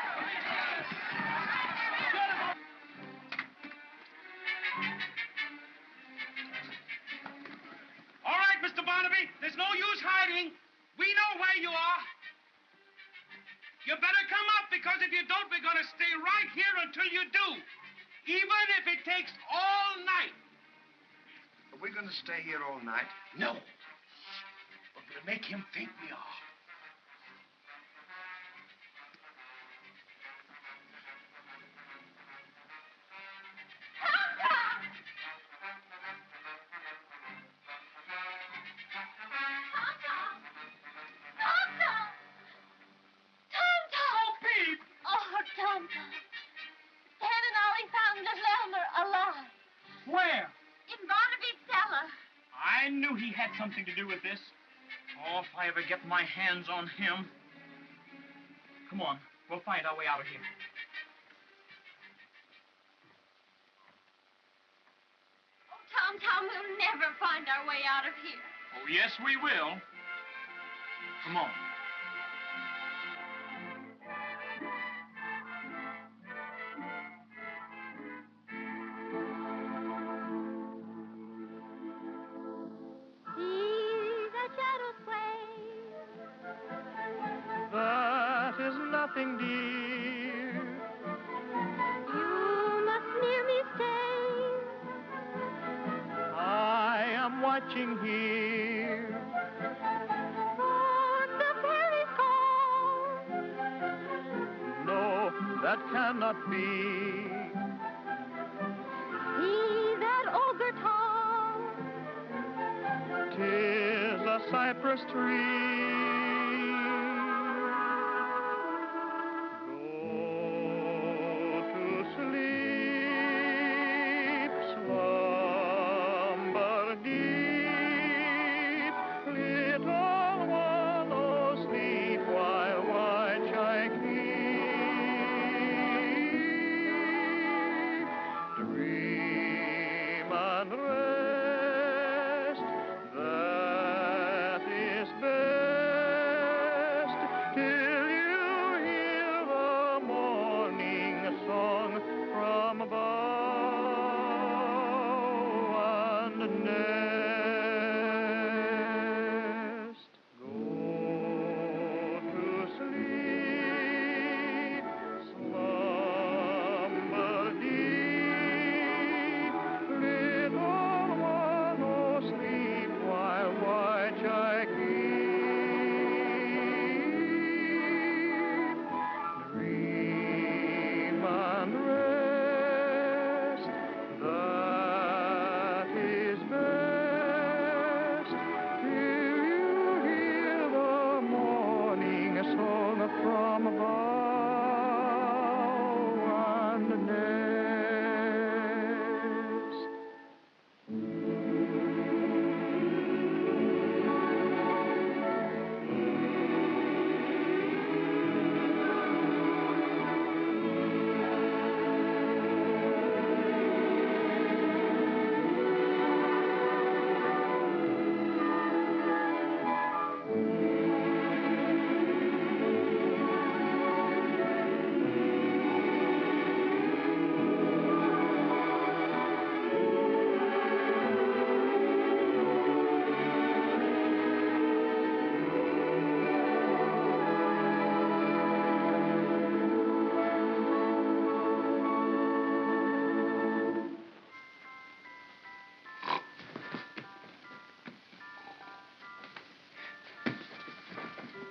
[SPEAKER 11] All right, Mr. Barnaby. There's no use hiding. We know where you are. You better come up, because if you don't, we're going to stay right here until you do. Even if it takes all night.
[SPEAKER 5] Are we going to stay here all night?
[SPEAKER 11] No. But we'll make him think we are. Where?
[SPEAKER 2] In Barnaby's cellar.
[SPEAKER 8] I knew he had something to do with this. Oh, if I ever get my hands on him. Come on, we'll find our way out of here.
[SPEAKER 2] Oh, Tom, we'll never find our way out of here.
[SPEAKER 8] Oh, yes, we will. Come on.
[SPEAKER 7] That is nothing, dear.
[SPEAKER 2] You must near me stay.
[SPEAKER 7] I am watching here.
[SPEAKER 2] For the fairies call.
[SPEAKER 7] No, that cannot be.
[SPEAKER 2] See that ogre tall.
[SPEAKER 7] 'Tis a cypress tree.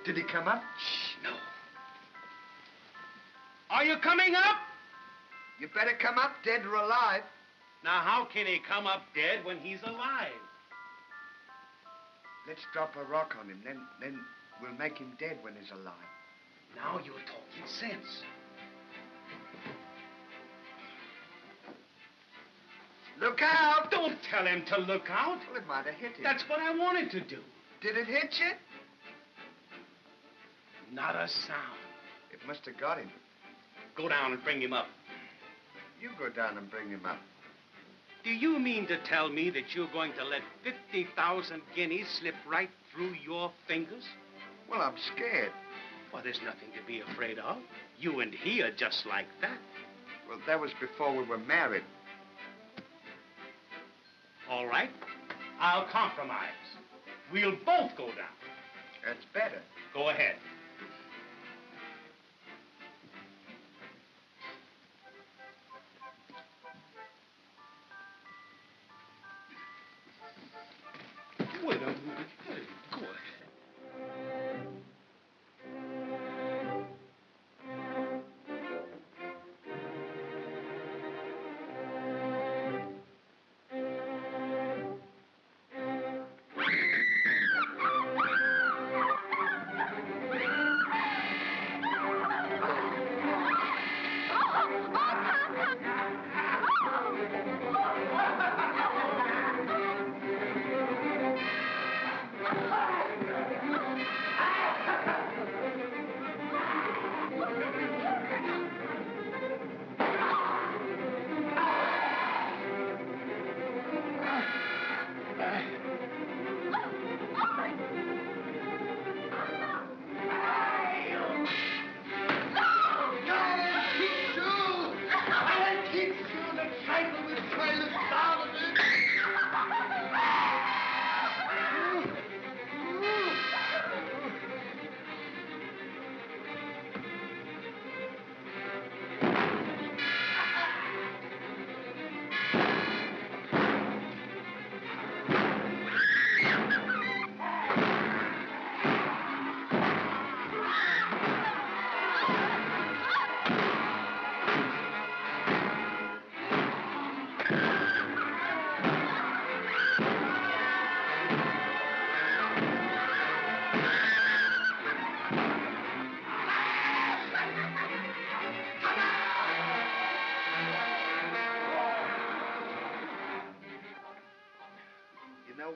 [SPEAKER 5] Did he come up?
[SPEAKER 11] Shh, no. Are you coming up?
[SPEAKER 5] You better come up, dead or alive.
[SPEAKER 4] Now, how can he come up dead when he's alive?
[SPEAKER 5] Let's drop a rock on him, then we'll make him dead when he's alive.
[SPEAKER 11] Now you're talking sense.
[SPEAKER 5] Look out!
[SPEAKER 4] Don't tell him to look out.
[SPEAKER 5] Well, it might have hit him.
[SPEAKER 4] That's what I wanted to do.
[SPEAKER 5] Did it hit you?
[SPEAKER 4] Not a sound.
[SPEAKER 5] It must have got him.
[SPEAKER 4] Go down and bring him up.
[SPEAKER 5] You go down and bring him up.
[SPEAKER 4] Do you mean to tell me that you're going to let 50,000 guineas slip right through your fingers?
[SPEAKER 5] Well, I'm scared.
[SPEAKER 4] Well, there's nothing to be afraid of. You and he are just like that.
[SPEAKER 5] Well, that was before we were married.
[SPEAKER 4] All right. I'll compromise. We'll both go down.
[SPEAKER 5] That's better.
[SPEAKER 4] Go ahead. Wait a minute. Go ahead.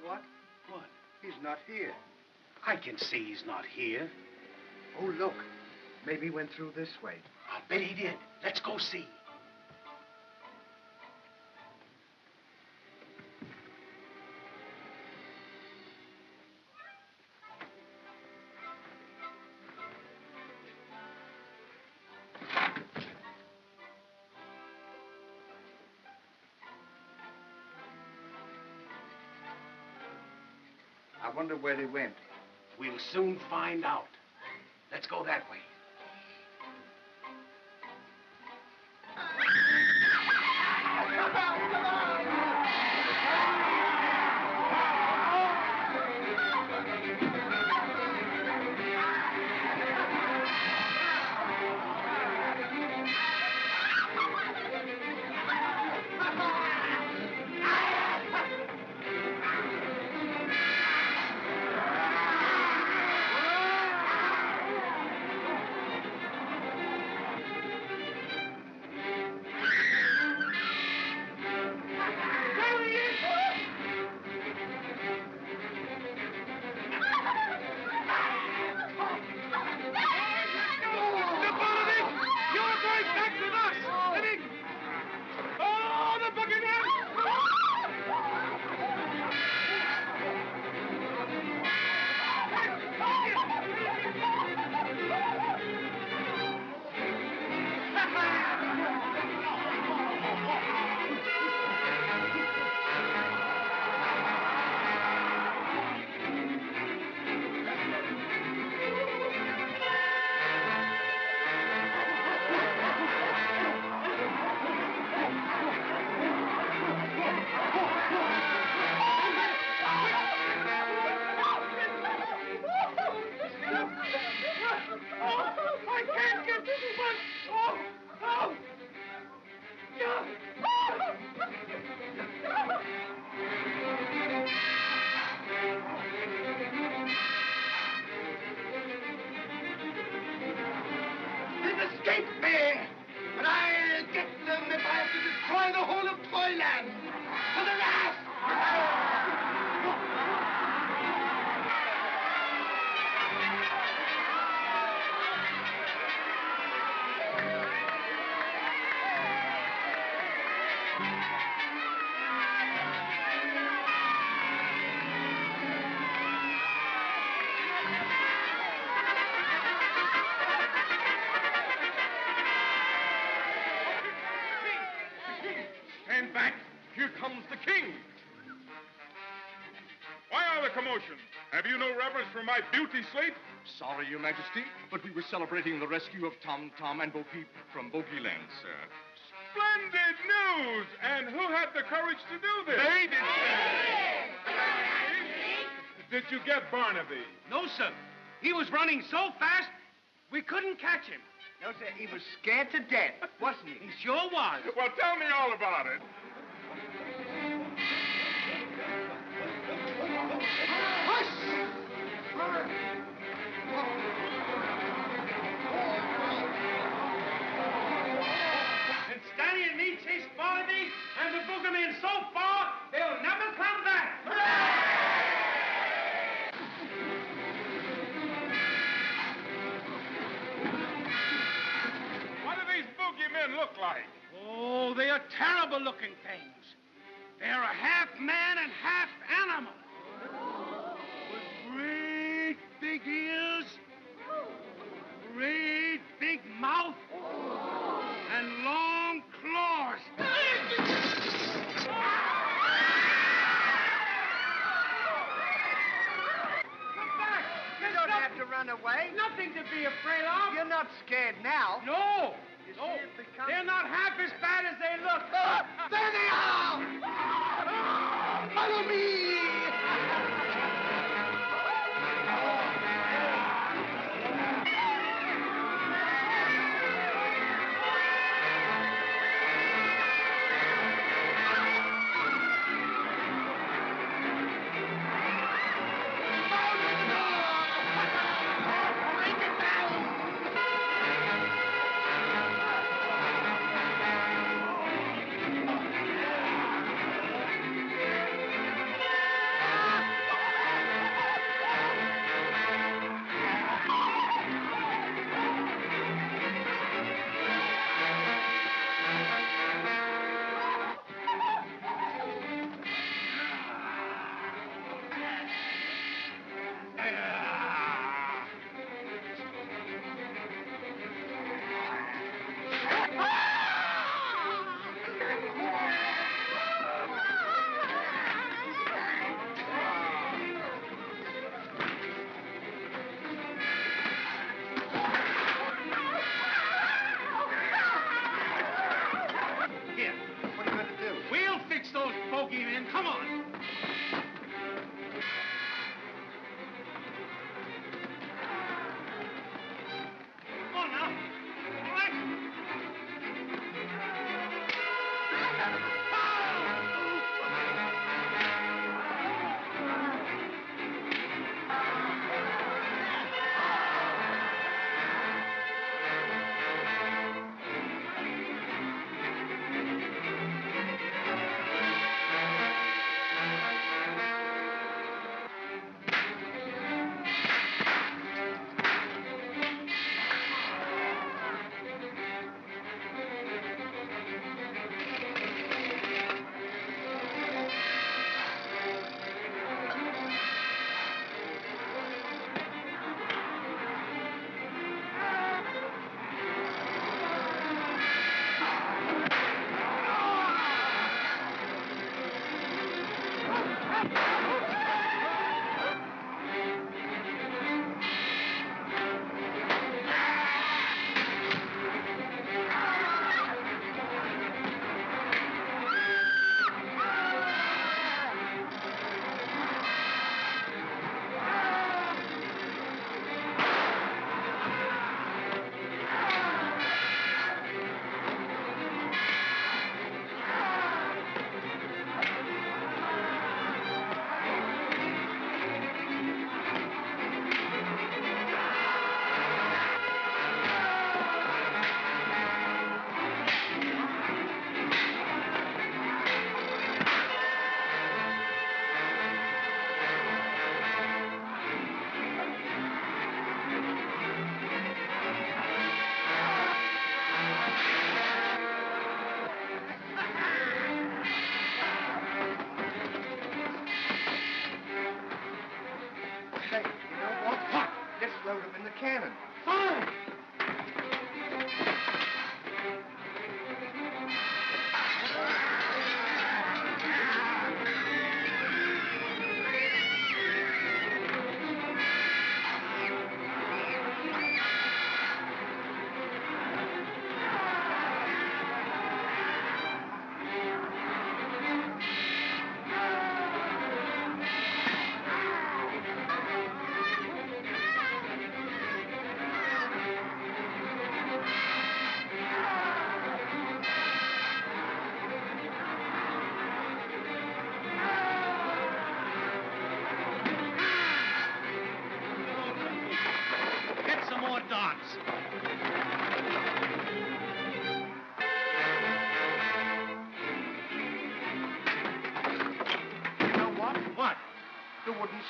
[SPEAKER 5] What?
[SPEAKER 4] What?
[SPEAKER 5] He's not here.
[SPEAKER 4] I can see he's not here.
[SPEAKER 5] Oh, look. Maybe he went through this way.
[SPEAKER 4] I'll bet he did. Let's go see.
[SPEAKER 5] I wonder where they went.
[SPEAKER 4] We'll soon find out. Let's go that way.
[SPEAKER 13] comes the king.
[SPEAKER 10] Why all the commotion? Have you no reverence for my beauty sleep?
[SPEAKER 13] Sorry, Your Majesty, but we were celebrating the rescue of Tom and Bo Peep from Bogeyland, sir.
[SPEAKER 10] Splendid news! And who had the courage to do this?
[SPEAKER 13] They did,
[SPEAKER 10] Did you get Barnaby?
[SPEAKER 11] No, sir. He was running so fast, we couldn't catch him.
[SPEAKER 5] No, sir, he was scared to death, wasn't he?
[SPEAKER 11] He sure was.
[SPEAKER 10] Well, tell me all about it.
[SPEAKER 11] And Stannie and me chased Barnaby and the Bogeymen so far, they'll never come back.
[SPEAKER 10] What do these Bogeymen look like?
[SPEAKER 11] Oh, they are terrible-looking things. They're a half man and half animal. With great big ears, great big mouth, and long claws. Come back!
[SPEAKER 5] You don't have to run away.
[SPEAKER 11] Nothing to be afraid of.
[SPEAKER 5] You're not scared now.
[SPEAKER 11] No.
[SPEAKER 5] You
[SPEAKER 11] No,
[SPEAKER 5] see it become...
[SPEAKER 11] they're not half as bad as they look.
[SPEAKER 5] There they are! Follow me!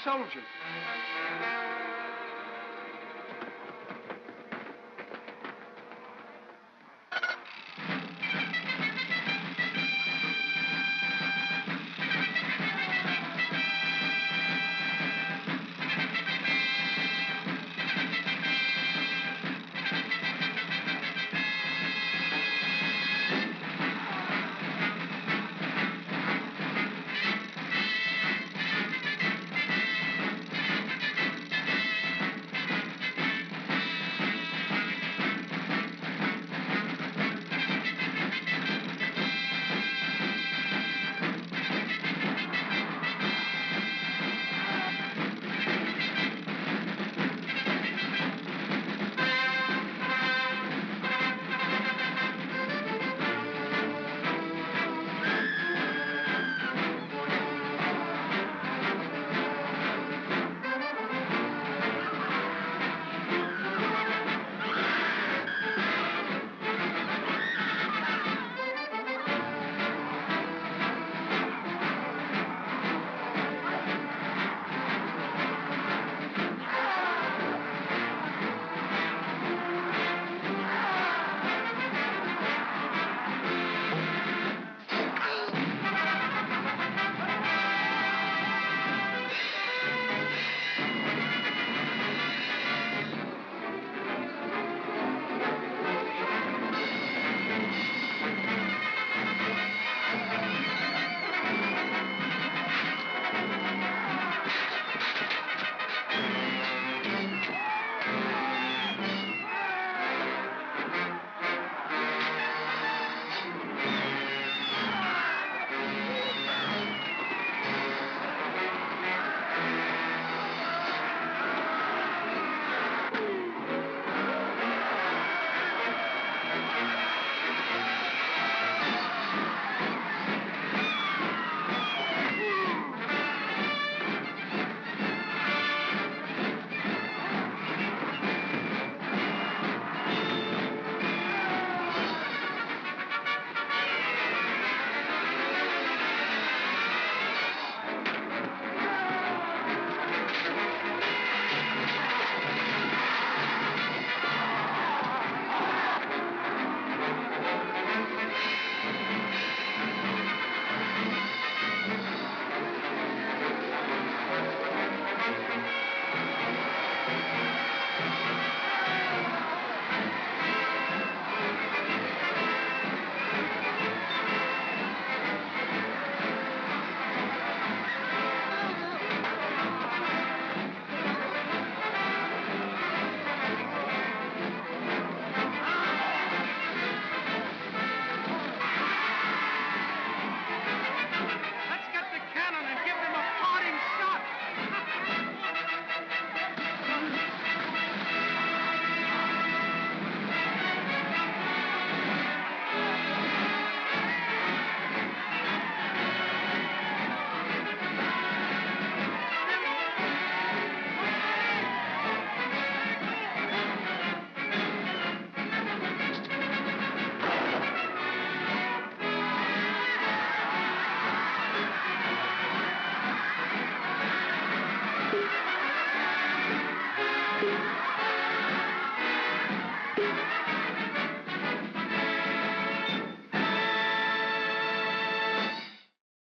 [SPEAKER 5] soldiers.